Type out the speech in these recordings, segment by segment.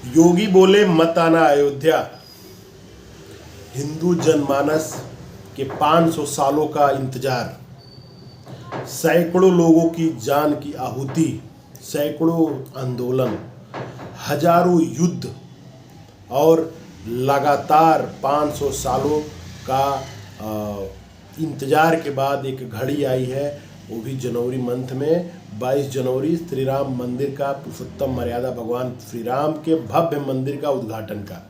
योगी बोले मत आना अयोध्या। हिंदू जनमानस के 500 सालों का इंतजार, सैकड़ों लोगों की जान की आहुति, सैकड़ों आंदोलन, हजारों युद्ध और लगातार 500 सालों का इंतजार के बाद एक घड़ी आई है, वो भी जनवरी मंथ में 22 जनवरी श्री राम मंदिर का, पुरुषोत्तम मर्यादा भगवान श्री राम के भव्य मंदिर का उद्घाटन का।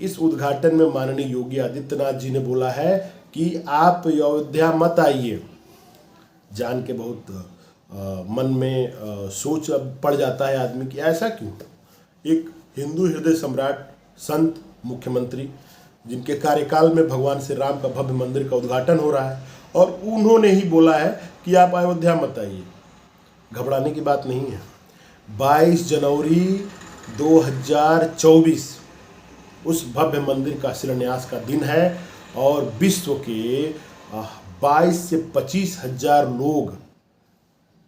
इस उद्घाटन में माननीय योगी आदित्यनाथ जी ने बोला है कि आप अयोध्या मत आइए। जान के बहुत मन में सोच पड़ जाता है आदमी की, ऐसा क्यों? एक हिंदू हृदय सम्राट, संत, मुख्यमंत्री, जिनके कार्यकाल में भगवान श्री राम का भव्य मंदिर का उद्घाटन हो रहा है और उन्होंने ही बोला है कि आप अयोध्या मत आइए। घबराने की बात नहीं है। 22 जनवरी 2024 उस भव्य मंदिर का शिलान्यास का दिन है और विश्व के 22 से 25 हजार लोग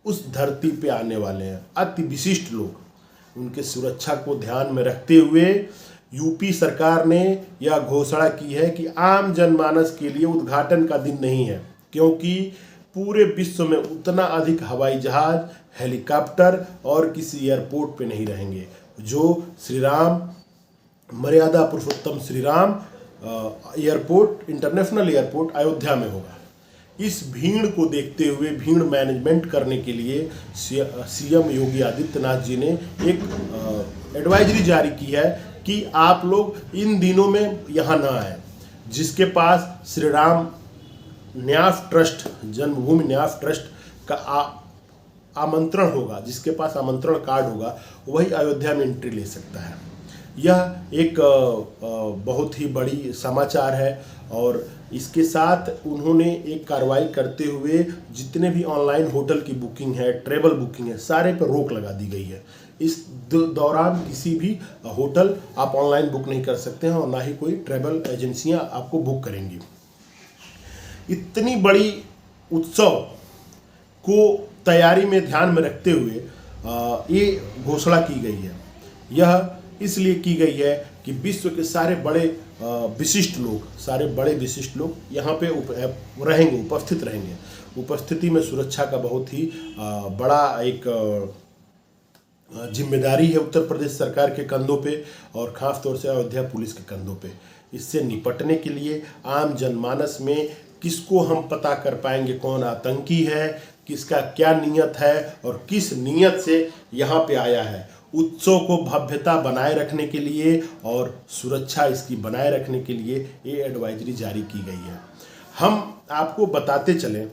उस धरती पे आने वाले हैं, अति विशिष्ट लोग। उनके सुरक्षा को ध्यान में रखते हुए यूपी सरकार ने यह घोषणा की है कि आम जनमानस के लिए उद्घाटन का दिन नहीं है, क्योंकि पूरे विश्व में उतना अधिक हवाई जहाज, हेलीकॉप्टर और किसी एयरपोर्ट पे नहीं रहेंगे जो Shri Ram Maryada Purushottam Shri Ram airport, international airport Ayodhya में होगा। इस भीड़ को देखते हुए, भीड़ मैनेजमेंट करने के लिए सीएम योगी आदित्यनाथ जी ने एक एडवाइजरी जारी की है कि आप लोग इन दिनों में यहाँ ना आए। जिसके पास श्री राम न्यास ट्रस्ट, जन्मभूमि न्यास ट्रस्ट का आमंत्रण होगा, जिसके पास आमंत्रण कार्ड होगा, वही अयोध्या में एंट्री ले सकता है। यह एक बहुत ही बड़ी समाचार है और इसके साथ उन्होंने एक कार्रवाई करते हुए जितने भी ऑनलाइन होटल की बुकिंग है, ट्रेवल बुकिंग है, सारे पर रोक लगा दी गई है। इस दौरान किसी भी होटल आप ऑनलाइन बुक नहीं कर सकते हैं और ना ही कोई ट्रेवल एजेंसियां आपको बुक करेंगी। इतनी बड़ी उत्सव को तैयारी में ध्यान में रखते हुए ये घोषणा की गई है। यह इसलिए की गई है कि विश्व के सारे बड़े विशिष्ट लोग यहाँ पे रहेंगे, उपस्थित रहेंगे। उपस्थिति में सुरक्षा का बहुत ही बड़ा एक जिम्मेदारी है उत्तर प्रदेश सरकार के कंधों पे और ख़ास तौर से अयोध्या पुलिस के कंधों पे। इससे निपटने के लिए आम जनमानस में किसको हम पता कर पाएंगे कौन आतंकी है, किसका क्या नियत है और किस नियत से यहाँ पे आया है। उत्सव को भव्यता बनाए रखने के लिए और सुरक्षा इसकी बनाए रखने के लिए ये एडवाइजरी जारी की गई है। हम आपको बताते चलें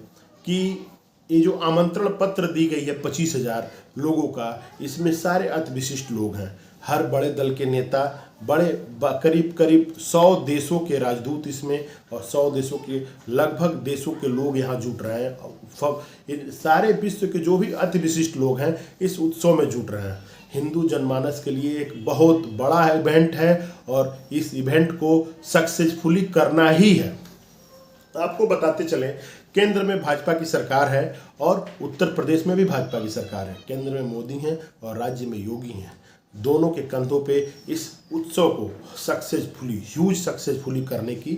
कि ये जो आमंत्रण पत्र दी गई है 25,000 लोगों का, इसमें सारे अति विशिष्ट लोग हैं। हर बड़े दल के नेता, करीब 100 देशों के राजदूत इसमें और 100 देशों के लगभग देशों के लोग यहाँ जुट रहे हैं। सारे विश्व के जो भी अति विशिष्ट लोग हैं इस उत्सव में जुट रहे हैं। हिंदू जनमानस के लिए एक बहुत बड़ा इवेंट है और इस इवेंट को सक्सेसफुली करना ही है। आपको बताते चलें, केंद्र में भाजपा की सरकार है और उत्तर प्रदेश में भी भाजपा की सरकार है। केंद्र में मोदी हैं और राज्य में योगी हैं। दोनों के कंधों पे इस उत्सव को सक्सेसफुली करने की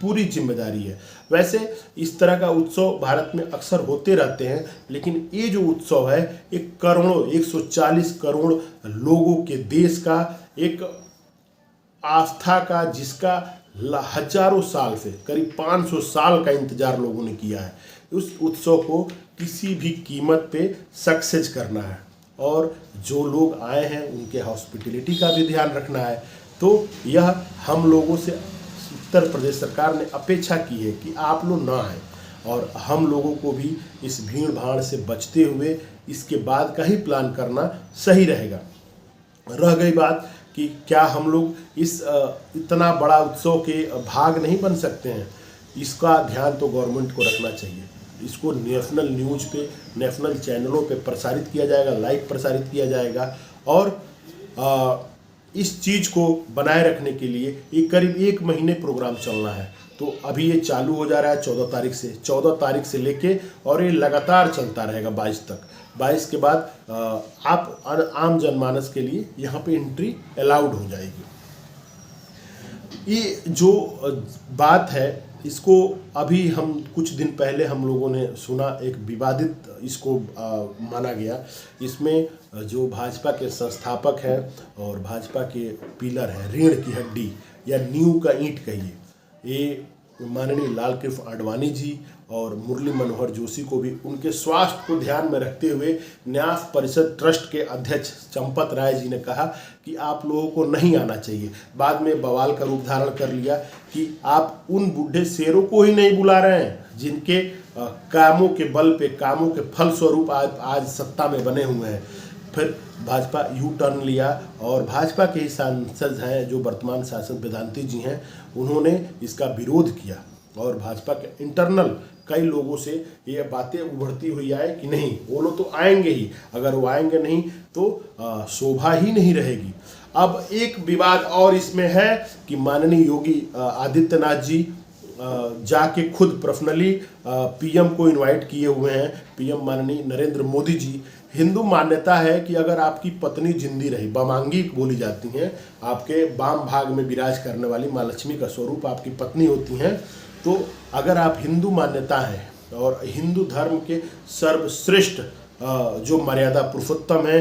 पूरी जिम्मेदारी है। वैसे इस तरह का उत्सव भारत में अक्सर होते रहते हैं, लेकिन ये जो उत्सव है एक करोड़ों, 140 करोड़ लोगों के देश का एक आस्था का, जिसका हजारों साल से करीब 500 साल का इंतजार लोगों ने किया है। उस उत्सव को किसी भी कीमत पे सक्सेस करना है और जो लोग आए हैं उनके हॉस्पिटलिटी का भी ध्यान रखना है। तो यह हम लोगों से उत्तर प्रदेश सरकार ने अपेक्षा की है कि आप लोग ना आए और हम लोगों को भी इस भीड़ भाड़ से बचते हुए इसके बाद का ही प्लान करना सही रहेगा। रह गई बात कि क्या हम लोग इस इतना बड़ा उत्सव के भाग नहीं बन सकते हैं, इसका ध्यान तो गवर्नमेंट को रखना चाहिए। इसको नेशनल न्यूज़ पे, नेशनल चैनलों पे प्रसारित किया जाएगा, लाइव प्रसारित किया जाएगा और इस चीज़ को बनाए रखने के लिए ये करीब 1 महीने प्रोग्राम चलना है। तो अभी ये चालू हो जा रहा है 14 तारीख से लेके और ये लगातार चलता रहेगा 22 तक। 22 के बाद आप आम जनमानस के लिए यहाँ पे एंट्री अलाउड हो जाएगी। ये जो बात है इसको अभी हम कुछ दिन पहले हम लोगों ने सुना, एक विवादित इसको माना गया। इसमें जो भाजपा के संस्थापक हैं और भाजपा के पिलर हैं, रीढ़ की हड्डी या नींव का ईंट कहिए, ये माननीय लाल कृष्ण आडवाणी जी और मुरली मनोहर जोशी को भी उनके स्वास्थ्य को ध्यान में रखते हुए न्यास परिषद ट्रस्ट के अध्यक्ष चंपत राय जी ने कहा कि आप लोगों को नहीं आना चाहिए। बाद में बवाल का रूप धारण कर लिया कि आप उन बूढ़े शेरों को ही नहीं बुला रहे हैं जिनके कामों के बल पे, कामों के फल स्वरूप आज सत्ता में बने हुए हैं। फिर भाजपा यू टर्न लिया और भाजपा के ही सांसद हैं जो वर्तमान सांसद वेदांती जी हैं, उन्होंने इसका विरोध किया और भाजपा के इंटरनल कई लोगों से ये बातें उभरती हुई आए कि नहीं, वो लोग तो आएंगे ही, अगर वो आएंगे नहीं तो शोभा ही नहीं रहेगी। अब एक विवाद और इसमें है कि माननीय योगी आदित्यनाथ जी जाके खुद पर्सनली पीएम को इनवाइट किए हुए हैं। पीएम माननीय नरेंद्र मोदी जी, हिंदू मान्यता है कि अगर आपकी पत्नी जिंदी रही, बमांगी बोली जाती हैं, आपके वाम भाग में विराज करने वाली माँ लक्ष्मी का स्वरूप आपकी पत्नी होती हैं, तो अगर आप हिंदू मान्यता है और हिंदू धर्म के सर्वश्रेष्ठ जो मर्यादा पुरुषोत्तम है,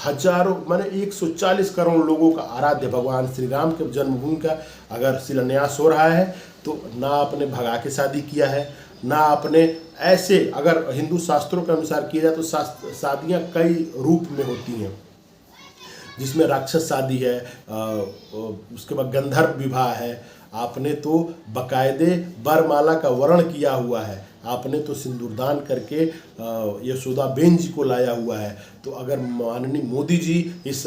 हजारों माने 140 करोड़ लोगों का आराध्य भगवान श्री राम के जन्मभूमि का अगर शिलान्यास हो रहा है, तो ना आपने भगा के शादी किया है, ना आपने ऐसे, अगर हिंदू शास्त्रों के अनुसार किया जाए तो शादियाँ कई रूप में होती हैं, जिसमें राक्षस शादी है, उसके बाद गंधर्व विवाह है, आपने तो बकायदे वरमाला का वर्ण किया हुआ है, आपने तो सिंदूरदान करके यशोदाबेन जी को लाया हुआ है। तो अगर माननीय मोदी जी इस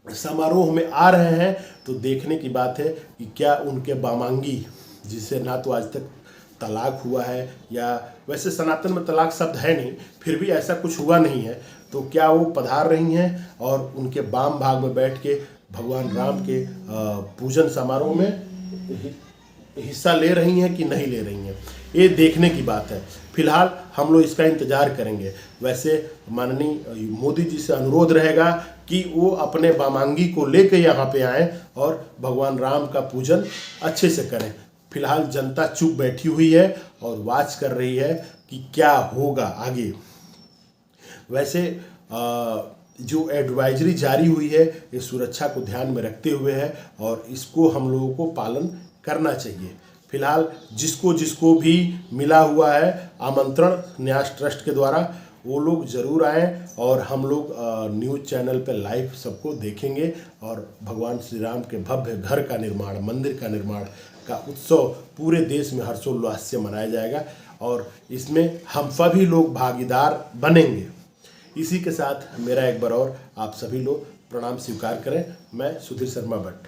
समारोह में आ रहे हैं तो देखने की बात है कि क्या उनके बामांगी, जिसे ना तो आज तक तलाक हुआ है, या वैसे सनातन में तलाक शब्द है नहीं, फिर भी ऐसा कुछ हुआ नहीं है, तो क्या वो पधार रही हैं और उनके वाम भाग में बैठ के भगवान राम के पूजन समारोह में हिस्सा ले रही हैं कि नहीं ले रही हैं, ये देखने की बात है। फिलहाल हम लोग इसका इंतजार करेंगे। वैसे माननीय मोदी जी से अनुरोध रहेगा कि वो अपने बामांगी को लेकर यहाँ पे आएँ और भगवान राम का पूजन अच्छे से करें। फिलहाल जनता चुप बैठी हुई है और वाच कर रही है कि क्या होगा आगे। वैसे जो एडवाइजरी जारी हुई है ये सुरक्षा को ध्यान में रखते हुए है और इसको हम लोगों को पालन करना चाहिए। फिलहाल जिसको जिसको भी मिला हुआ है आमंत्रण न्यास ट्रस्ट के द्वारा, वो लोग ज़रूर आएँ और हम लोग न्यूज़ चैनल पे लाइव सबको देखेंगे और भगवान श्री राम के भव्य घर का निर्माण, मंदिर का निर्माण का उत्सव पूरे देश में हर्षोल्लास से मनाया जाएगा और इसमें हम सभी लोग भागीदार बनेंगे। इसी के साथ मेरा एक बार और आप सभी लोग प्रणाम स्वीकार करें। मैं सुधीर शर्मा भट्ट।